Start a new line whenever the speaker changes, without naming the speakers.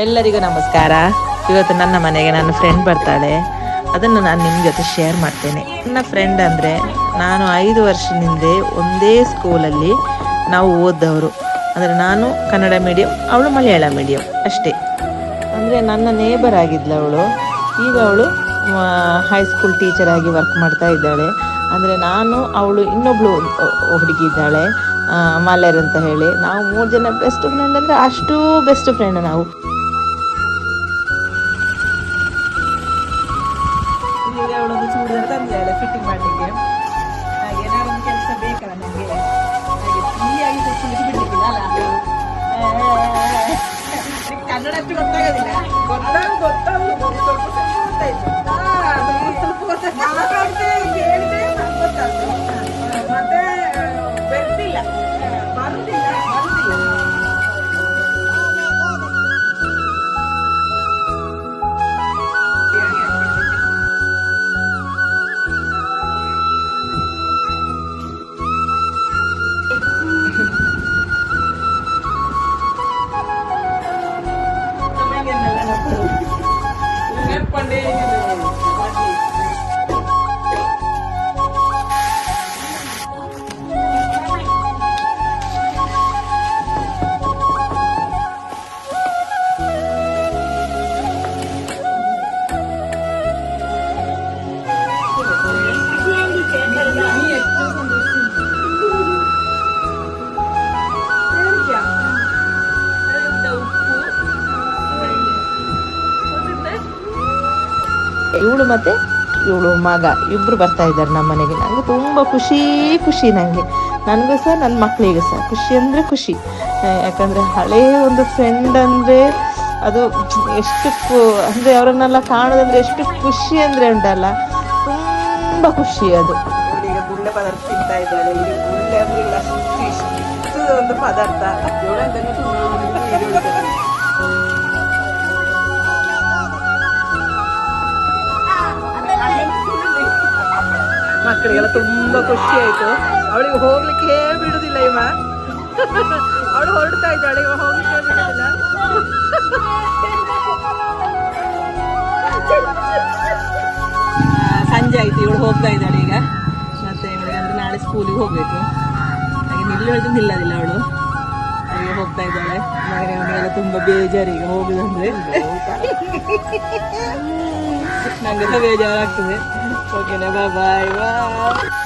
ಎಲ್ಲರಿಗೂ ನಮಸ್ಕಾರ. ಇವತ್ತು ನನ್ನ ಮನೆಗೆ ನನ್ನ ಫ್ರೆಂಡ್ ಬರ್ತಾಳೆ. ಅದನ್ನು ನಾನು ನಿಮ್ಮ ಜೊತೆ ಶೇರ್ ಮಾಡ್ತೇನೆ. ನನ್ನ ಫ್ರೆಂಡ್ ಅಂದರೆ ನಾನು 5 ವರ್ಷದಿಂದ ಒಂದೇ ಸ್ಕೂಲಲ್ಲಿ ನಾವು ಓದ್ದವರು. ಅಂದರೆ ನಾನು ಕನ್ನಡ ಮೀಡಿಯಂ, ಅವಳು ಮಲಯಾಳ ಮೀಡಿಯಂ ಅಷ್ಟೇ. ಅಂದರೆ ನನ್ನ ನೇಬರ್ ಆಗಿದ್ಲು ಅವಳು. ಈಗ ಅವಳು ಹೈಸ್ಕೂಲ್ ಟೀಚರ್ ಆಗಿ ವರ್ಕ್ ಮಾಡ್ತಾ ಇದ್ದಾಳೆ. ಅಂದರೆ ನಾನು, ಅವಳು, ಇನ್ನೊಬ್ಳು ಹುಡುಗಿ ಇದ್ದಾಳೆ ಮಾಲೇರ್ ಅಂತ ಹೇಳಿ. ನಾವು 3 ಜನ ಬೆಸ್ಟ್ ಫ್ರೆಂಡ್. ಅಂದರೆ ಅಷ್ಟು ಬೆಸ್ಟ್ ಫ್ರೆಂಡ್ ನಾವು. ಈಗ ಅವಳೊಂದು ಚೂಡಿದಾರ ತಂದಿದ್ದಾಳೆ ಫಿಟ್ಟಿಂಗ್ ಮಾಡಲಿಕ್ಕೆ. ಹಾಗೆ ಏನಾರೊಂದು ಕೆಲಸ ಬೇಕಲ್ಲ ನನಗೆ, ಹಾಗೆ ಫ್ರೀಯಾಗಿ ಕೂತ್ಕೊಂಡು ಬಿಡ್ಲಿಕ್ಕಿಲ್ಲ ಅಲ್ಲ. ಕನ್ನಡ ಅಷ್ಟು ಗೊತ್ತಾಗೋದಿಲ್ಲ. ಗೊತ್ತಾಗೋದು ಸ್ವಲ್ಪ ಗೊತ್ತಾಯ್ತು. ಮತ್ತೆ ಬರ್ತಿಲ್ಲ, ಬರುದಿಲ್ಲ. ಇವಳು ಮತ್ತೆ ಇವಳು ಮಗ ಇಬ್ರು ಬರ್ತಾ ಇದ್ದಾರೆ ನಮ್ಮ ಮನೆಗೆ. ನನಗೆ ತುಂಬ ಖುಷಿ ನನಗೂ ಸಹ ನನ್ನ ಮಕ್ಕಳಿಗೂ ಸಹ ಖುಷಿ ಅಂದರೆ ಖುಷಿ. ಯಾಕಂದರೆ ಹಳೆಯ ಒಂದು ಫ್ರೆಂಡ್ ಅಂದರೆ ಅದು ಎಷ್ಟು ಅಂದರೆ ಅವರನ್ನೆಲ್ಲ ಕಾಣೋದಂದ್ರೆ ಎಷ್ಟು ಖುಷಿ ಅಂದರೆ ಉಂಟಲ್ಲ, ತುಂಬ ಖುಷಿ ಅದು. ಈಗ ಗುಳ್ಳೆ ಪದಾರ್ಥ ತಿಂತಾ ಇದ್ದಾಳೆ. ಈಗ ಗುಳ್ಳೆ ಅಂದರೆ ಅಷ್ಟು ಇಷ್ಟು ಒಂದು ಪದಾರ್ಥ. ಮಕ್ಕಳಿಗೆಲ್ಲ ತುಂಬಾ ಖುಷಿ ಆಯ್ತು. ಅವಳಿಗೆ ಹೋಗ್ಲಿಕ್ಕೆ ಬಿಡುದಿಲ್ಲ ಇವ. ಅವಳು ಹೊರಡ್ತಾ ಇದ್ದಾಳೆ, ಇವ ಹೋಗ್ಲಿಕ್ಕೆ ಬಿಡುದಿಲ್ಲ. ಸಂಜೆ ಆಯ್ತು, ಇವಳು ಹೋಗ್ತಾ ಇದ್ದಾಳೆ ಈಗ. ಮತ್ತೆ ಇವಳಿಗೆ ಅಂದ್ರೆ ನಾಳೆ ಸ್ಕೂಲಿಗೆ ಹೋಗ್ಬೇಕು. ಹಾಗೆ ನಿಲ್ಲೋದಿಲ್ಲ ಅವಳು. ಹಾಗೆ ಹೋಗ್ತಾ ಇದ್ದಾಳೆ. ಮನೆಯವರಿಗೆಲ್ಲ ತುಂಬಾ ಬೇಜಾರು ಈಗ ಹೋಗುದಂದ್ರೆ. ನಂಗೆಲ್ಲ ಬೇಜಾರಾಗ್ತದೆ. ಓಕೆನಾ, ಬಾಯ್ ಬಾಯ್.